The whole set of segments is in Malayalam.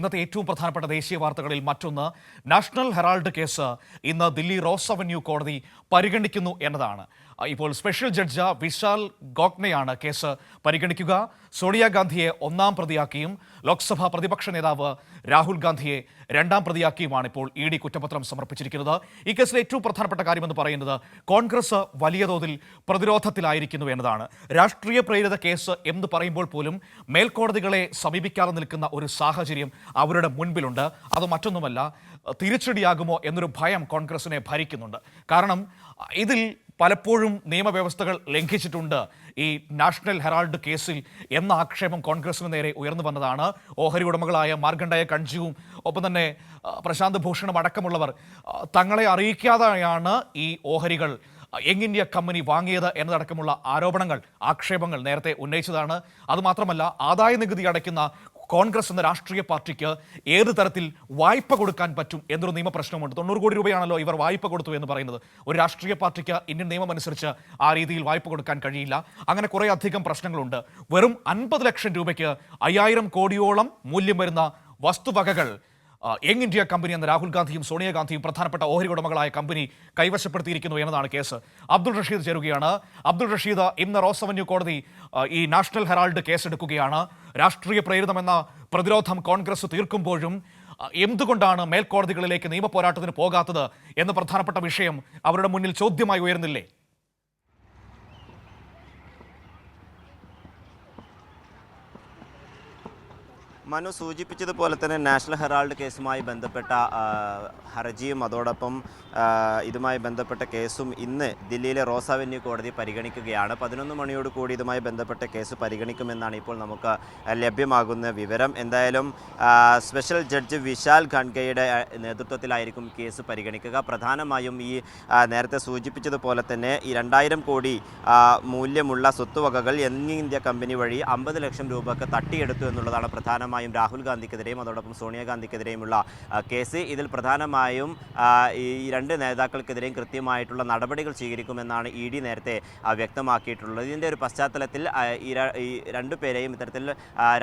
ഇന്നത്തെ ഏറ്റവും പ്രധാനപ്പെട്ട ദേശീയ വാർത്തകളിൽ മറ്റൊന്ന് നാഷണൽ ഹെറാൾഡ് കേസ് ഇന്ന് ദില്ലി റോസ് അവന്യൂ കോടതി പരിഗണിക്കുന്നു എന്നതാണ്. ഇപ്പോൾ സ്പെഷ്യൽ ജഡ്ജ് വിശാൽ ഗോഖ്നെയാണ് കേസ് പരിഗണിക്കുക. സോണിയാഗാന്ധിയെ ഒന്നാം പ്രതിയാക്കിയും ലോക്സഭാ പ്രതിപക്ഷ നേതാവ് രാഹുൽ ഗാന്ധിയെ രണ്ടാം പ്രതിയാക്കിയുമാണ് ഇപ്പോൾ ഇ ഡി കുറ്റപത്രം സമർപ്പിച്ചിരിക്കുന്നത്. ഈ കേസിലെ ഏറ്റവും പ്രധാനപ്പെട്ട കാര്യമെന്ന് പറയുന്നത് കോൺഗ്രസ് വലിയ തോതിൽ പ്രതിരോധത്തിലായിരിക്കുന്നു എന്നതാണ്. രാഷ്ട്രീയ പ്രേരിത കേസ് എന്ന് പറയുമ്പോൾ പോലും മേൽക്കോടതികളെ സമീപിക്കാതെ നിൽക്കുന്ന ഒരു സാഹചര്യം അവരുടെ മുൻപിലുണ്ട്. അത് മറ്റൊന്നുമല്ല, തിരിച്ചടിയാകുമോ എന്നൊരു ഭയം കോൺഗ്രസിനെ ഭരിക്കുന്നുണ്ട്. കാരണം ഇതിൽ പലപ്പോഴും നിയമവ്യവസ്ഥകൾ ലംഘിച്ചിട്ടുണ്ട് ഈ നാഷണൽ ഹെറാൾഡ് കേസിൽ എന്ന ആക്ഷേപം കോൺഗ്രസിന് നേരെ ഉയർന്നു വന്നതാണ്. ഓഹരി ഉടമകളായ മാർക്കണ്ഡേയ കൺജിയും ഒപ്പം തന്നെ പ്രശാന്ത് ഭൂഷണും അടക്കമുള്ളവർ തങ്ങളെ അറിയിക്കാതെയാണ് ഈ ഓഹരികൾ യങ് ഇന്ത്യ കമ്പനി വാങ്ങിയത് എന്നതടക്കമുള്ള ആക്ഷേപങ്ങൾ നേരത്തെ ഉന്നയിച്ചതാണ്. അതുമാത്രമല്ല, ആദായ നികുതി അടയ്ക്കുന്ന കോൺഗ്രസ് എന്ന രാഷ്ട്രീയ പാർട്ടിക്ക് ഏത് തരത്തിൽ വായ്പ കൊടുക്കാൻ പറ്റും എന്നൊരു നിയമപ്രശ്നമുണ്ട്. 90 കോടി രൂപയാണല്ലോ ഇവർ വായ്പ കൊടുത്തു എന്ന് പറയുന്നത്. ഒരു രാഷ്ട്രീയ പാർട്ടിക്ക് ഇന്ത്യൻ നിയമം അനുസരിച്ച് ആ രീതിയിൽ വായ്പ കൊടുക്കാൻ കഴിയില്ല. അങ്ങനെ കുറേ അധികം പ്രശ്നങ്ങളുണ്ട്. വെറും 50 ലക്ഷം രൂപയ്ക്ക് 5000 കോടിയോളം മൂല്യം വരുന്ന വസ്തുവകകൾ യങ് ഇന്ത്യ കമ്പനി എന്ന രാഹുൽ ഗാന്ധിയും സോണിയാഗാന്ധിയും പ്രധാനപ്പെട്ട ഓഹരി ഉടമകളായ കമ്പനി കൈവശപ്പെടുത്തിയിരിക്കുന്നു എന്നതാണ് കേസ്. അബ്ദുൾ റഷീദ് ചേരുകയാണ്. അബ്ദുൾ റഷീദ്, ഇന്ന് റോസ് അവന്യൂ കോടതി ഈ നാഷണൽ ഹെറാൾഡ് കേസെടുക്കുകയാണ്. രാഷ്ട്രീയ പ്രേരിതമെന്ന പ്രതിരോധം കോൺഗ്രസ് തീർക്കുമ്പോഴും എന്തുകൊണ്ടാണ് മേൽക്കോടതികളിലേക്ക് നിയമ പോരാട്ടത്തിന് പോകാത്തത് എന്ന പ്രധാനപ്പെട്ട വിഷയം അവരുടെ മുന്നിൽ ചോദ്യമായി ഉയർന്നില്ലേ? മനു സൂചിപ്പിച്ചതുപോലെ തന്നെ നാഷണൽ ഹെറാൾഡ് കേസുമായി ബന്ധപ്പെട്ട ഹർജിയും അതോടൊപ്പം ഇതുമായി ബന്ധപ്പെട്ട കേസും ഇന്ന് ദില്ലിയിലെ റോസ് അവന്യൂ കോടതി പരിഗണിക്കുകയാണ്. 11 മണിയോട് കൂടി ഇതുമായി ബന്ധപ്പെട്ട കേസ് പരിഗണിക്കുമെന്നാണ് ഇപ്പോൾ നമുക്ക് ലഭ്യമാകുന്ന വിവരം. എന്തായാലും സ്പെഷ്യൽ ജഡ്ജ് വിശാൽ ഖൻഗയുടെ നേതൃത്വത്തിലായിരിക്കും കേസ് പരിഗണിക്കുക. പ്രധാനമായും ഈ നേരത്തെ സൂചിപ്പിച്ചതുപോലെ തന്നെ ഈ 2000 കോടി മൂല്യമുള്ള സ്വത്തുവകകൾ യങ് ഇന്ത്യ കമ്പനി വഴി 50 ലക്ഷം രൂപയ്ക്ക് തട്ടിയെടുത്തു എന്നുള്ളതാണ് പ്രധാനമായും രാഹുൽ ഗാന്ധിക്കെതിരെയും അതോടൊപ്പം സോണിയാഗാന്ധിക്കെതിരെയുമുള്ള കേസ്. ഇതിൽ പ്രധാനമായും ഈ രണ്ട് നേതാക്കൾക്കെതിരെയും കൃത്യമായിട്ടുള്ള നടപടികൾ സ്വീകരിക്കുമെന്നാണ് ഇ ഡി നേരത്തെ വ്യക്തമാക്കിയിട്ടുള്ളത്. ഇതിൻ്റെ ഒരു പശ്ചാത്തലത്തിൽ ഈ രണ്ടുപേരെയും ഇത്തരത്തിൽ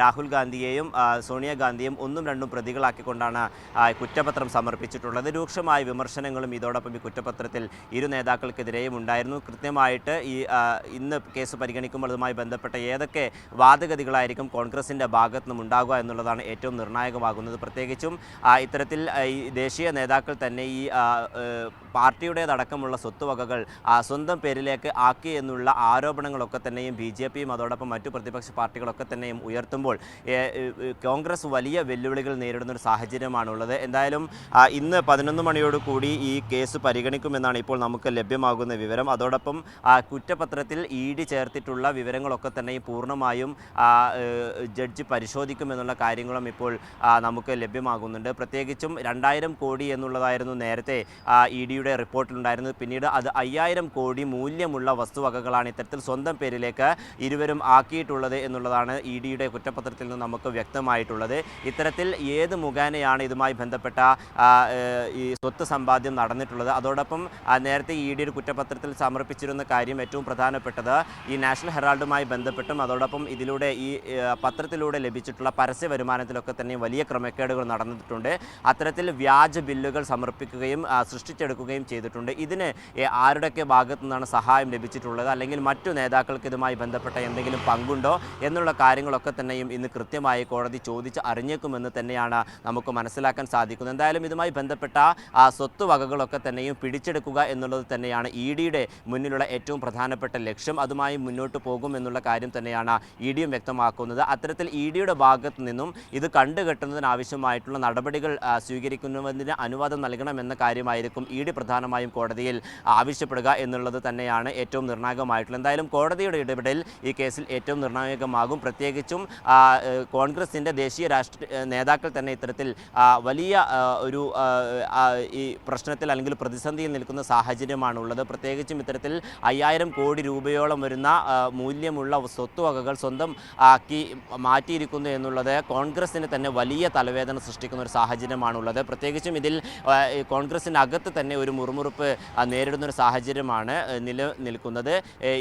രാഹുൽ ഗാന്ധിയെയും സോണിയാഗാന്ധിയും ഒന്നും രണ്ടും പ്രതികളാക്കിക്കൊണ്ടാണ് കുറ്റപത്രം സമർപ്പിച്ചിട്ടുള്ളത്. രൂക്ഷമായ വിമർശനങ്ങളും ഇതോടൊപ്പം ഈ കുറ്റപത്രത്തിൽ ഇരു നേതാക്കൾക്കെതിരെയും ഉണ്ടായിരുന്നു. കൃത്യമായിട്ട് ഇന്ന് കേസ് പരിഗണിക്കുമ്പോൾ അതുമായി ബന്ധപ്പെട്ട ഏതൊക്കെ വാദഗതികളായിരിക്കും കോൺഗ്രസിൻ്റെ ഭാഗത്തു നിന്നും ഉണ്ടാകുക എന്നുള്ളതാണ് ഏറ്റവും നിർണായകമാകുന്നത്. പ്രത്യേകിച്ചും ഇത്തരത്തിൽ ഈ ദേശീയ നേതാക്കൾ തന്നെ ഈ പാർട്ടിയുടേതടക്കമുള്ള സ്വത്തുവകകൾ സ്വന്തം പേരിലേക്ക് ആക്കി എന്നുള്ള ആരോപണങ്ങളൊക്കെ തന്നെയും BJPയും അതോടൊപ്പം മറ്റു പ്രതിപക്ഷ പാർട്ടികളൊക്കെ തന്നെയും ഉയർത്തുമ്പോൾ കോൺഗ്രസ് വലിയ വെല്ലുവിളികൾ നേരിടുന്നൊരു സാഹചര്യമാണുള്ളത്. എന്തായാലും ഇന്ന് 11 മണിയോട് കൂടി ഈ കേസ് പരിഗണിക്കുമെന്നാണ് ഇപ്പോൾ നമുക്ക് ലഭ്യമാകുന്ന വിവരം. അതോടൊപ്പം കുറ്റപത്രത്തിൽ ഇ ഡി ചേർത്തിട്ടുള്ള വിവരങ്ങളൊക്കെ തന്നെയും പൂർണ്ണമായും ജഡ്ജി പരിശോധിക്കുമെന്നുള്ള കാര്യങ്ങളും ഇപ്പോൾ നമുക്ക് ലഭ്യമാകുന്നുണ്ട്. പ്രത്യേകിച്ചും 2000 കോടി എന്നുള്ളതായിരുന്നു നേരത്തെ ഇ ഡിയുടെ റിപ്പോർട്ടിലുണ്ടായിരുന്നത്. പിന്നീട് അത് 5000 കോടി മൂല്യമുള്ള വസ്തുവകകളാണ് ഇത്തരത്തിൽ സ്വന്തം പേരിലേക്ക് ഇരുവരും ആക്കിയിട്ടുള്ളത് എന്നുള്ളതാണ് ഇ ഡിയുടെ കുറ്റപത്രത്തിൽ നിന്ന് നമുക്ക് വ്യക്തമായിട്ടുള്ളത്. ഇത്തരത്തിൽ ഏത് മുഖേനയാണ് ഇതുമായി ബന്ധപ്പെട്ട ഈ സ്വത്ത് സമ്പാദ്യം നടന്നിട്ടുള്ളത്? അതോടൊപ്പം നേരത്തെ ഇ ഡിയുടെ കുറ്റപത്രത്തിൽ സമർപ്പിച്ചിരുന്ന കാര്യം ഏറ്റവും പ്രധാനപ്പെട്ടത് ഈ നാഷണൽ ഹെറാൾഡുമായി ബന്ധപ്പെട്ടും അതോടൊപ്പം ഇതിലൂടെ ഈ പത്രത്തിലൂടെ ലഭിച്ചിട്ടുള്ള പരസ്യ വരുമാനത്തിലൊക്കെ തന്നെ വലിയ ക്രമക്കേടുകൾ നടന്നിട്ടുണ്ട്. അത്തരത്തിൽ വ്യാജ ബില്ലുകൾ സമർപ്പിക്കുകയും സൃഷ്ടിച്ചെടുക്കുകയും ചെയ്തിട്ടുണ്ട്. ഇതിന് ആരുടെയൊക്കെ ഭാഗത്തു നിന്നാണ് സഹായം ലഭിച്ചിട്ടുള്ളത്, അല്ലെങ്കിൽ മറ്റു നേതാക്കൾക്ക് ഇതുമായി ബന്ധപ്പെട്ട എന്തെങ്കിലും പങ്കുണ്ടോ എന്നുള്ള കാര്യങ്ങളൊക്കെ തന്നെയും ഇന്ന് കൃത്യമായി കോടതി ചോദിച്ച് അറിഞ്ഞേക്കുമെന്ന് തന്നെയാണ് നമുക്ക് മനസ്സിലാക്കാൻ സാധിക്കുന്നത്. എന്തായാലും ഇതുമായി ബന്ധപ്പെട്ട സ്വത്തുവകകളൊക്കെ തന്നെയും പിടിച്ചെടുക്കുക എന്നുള്ളത് തന്നെയാണ് ഇ ഡിയുടെ മുന്നിലുള്ള ഏറ്റവും പ്രധാനപ്പെട്ട ലക്ഷ്യം. അതുമായി മുന്നോട്ട് പോകുമെന്നുള്ള കാര്യം തന്നെയാണ് ഇ ഡിയും വ്യക്തമാക്കുന്നത്. അത്തരത്തിൽ ഇ ഡിയുടെ ഭാഗത്തു നിന്നും ഇത് കണ്ടുകെട്ടുന്നതിനാവശ്യമായിട്ടുള്ള നടപടികൾ സ്വീകരിക്കുന്നതിന് അനുവാദം നൽകണമെന്ന കാര്യമായിരിക്കും ഇ ഡി പ്രധാനമായും കോടതിയിൽ ആവശ്യപ്പെടുക എന്നുള്ളത് തന്നെയാണ് ഏറ്റവും നിർണായകമായിട്ടുള്ളത്. എന്തായാലും കോടതിയുടെ ഇടപെടൽ ഈ കേസിൽ ഏറ്റവും നിർണായകമാകും. പ്രത്യേകിച്ചും കോൺഗ്രസിൻ്റെ ദേശീയ നേതാക്കൾ തന്നെ ഇത്തരത്തിൽ വലിയ ഒരു ഈ പ്രശ്നത്തിൽ അല്ലെങ്കിൽ പ്രതിസന്ധിയിൽ നിൽക്കുന്ന സാഹചര്യമാണുള്ളത്. പ്രത്യേകിച്ചും ഇത്തരത്തിൽ 5000 കോടി രൂപയോളം വരുന്ന മൂല്യമുള്ള സ്വത്തുവകകൾ സ്വന്തം ആക്കി മാറ്റിയിരിക്കുന്നു എന്നുള്ളത് കോൺഗ്രസിന് തന്നെ വലിയ തലവേദന സൃഷ്ടിക്കുന്ന ഒരു സാഹചര്യമാണുള്ളത്. പ്രത്യേകിച്ചും ഇതിൽ കോൺഗ്രസിനകത്ത് തന്നെ ഒരു മുറുമുറുപ്പ് നേരിടുന്ന ഒരു സാഹചര്യമാണ് നിലനിൽക്കുന്നത്.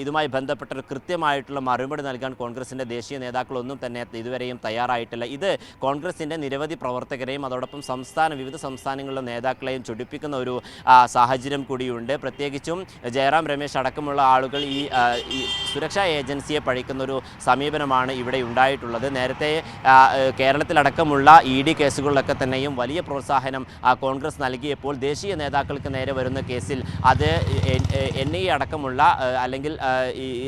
ഇതുമായി ബന്ധപ്പെട്ട ഒരു കൃത്യമായിട്ടുള്ള മറുപടി നൽകാൻ കോൺഗ്രസിൻ്റെ ദേശീയ നേതാക്കളൊന്നും തന്നെ ഇതുവരെയും തയ്യാറായിട്ടില്ല. ഇത് കോൺഗ്രസിൻ്റെ നിരവധി പ്രവർത്തകരെയും അതോടൊപ്പം വിവിധ സംസ്ഥാനങ്ങളിലെ നേതാക്കളെയും ചൊടിപ്പിക്കുന്ന ഒരു സാഹചര്യം കൂടിയുണ്ട്. പ്രത്യേകിച്ചും ജയറാം രമേശ് അടക്കമുള്ള ആളുകൾ ഈ സുരക്ഷാ ഏജൻസിയെ പഴിക്കുന്ന ഒരു സമീപനമാണ് ഇവിടെ ഉണ്ടായിട്ടുള്ളത്. നേരത്തെ കേരളത്തിലടക്കമുള്ള ED കേസുകളിലൊക്കെ തന്നെയും വലിയ പ്രോത്സാഹനം കോൺഗ്രസ് നൽകിയപ്പോൾ ദേശീയ നേതാക്കൾക്ക് നേരെ വരുന്ന കേസിൽ അത് NIA അടക്കമുള്ള അല്ലെങ്കിൽ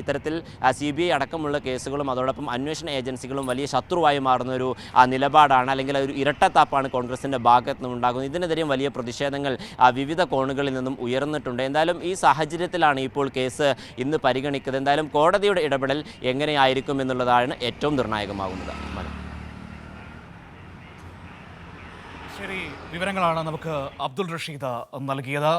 ഇത്തരത്തിൽ CBI അടക്കമുള്ള കേസുകളും അതോടൊപ്പം അന്വേഷണ ഏജൻസികളും വലിയ ശത്രുവായി മാറുന്ന ഒരു നിലപാടാണ്, അല്ലെങ്കിൽ ഒരു ഇരട്ടത്താപ്പാണ് കോൺഗ്രസിൻ്റെ ഭാഗത്ത് നിന്നും ഉണ്ടാകുന്നത്. ഇതിനെതിരെയും വലിയ പ്രതിഷേധങ്ങൾ വിവിധ കോണുകളിൽ നിന്നും ഉയർന്നിട്ടുണ്ട്. എന്തായാലും ഈ സാഹചര്യത്തിലാണ് ഇപ്പോൾ കേസ് ഇന്ന് പരിഗണിക്കുന്നത്. എന്തായാലും കോടതിയുടെ ഇടപെടൽ എങ്ങനെയായിരിക്കും എന്നുള്ളതാണ് ഏറ്റവും നിർണായകമാകുന്നത്. ശരി, വിവരങ്ങളാണ് നമുക്ക് അബ്ദുൾ റഷീദ് നൽകിയത്.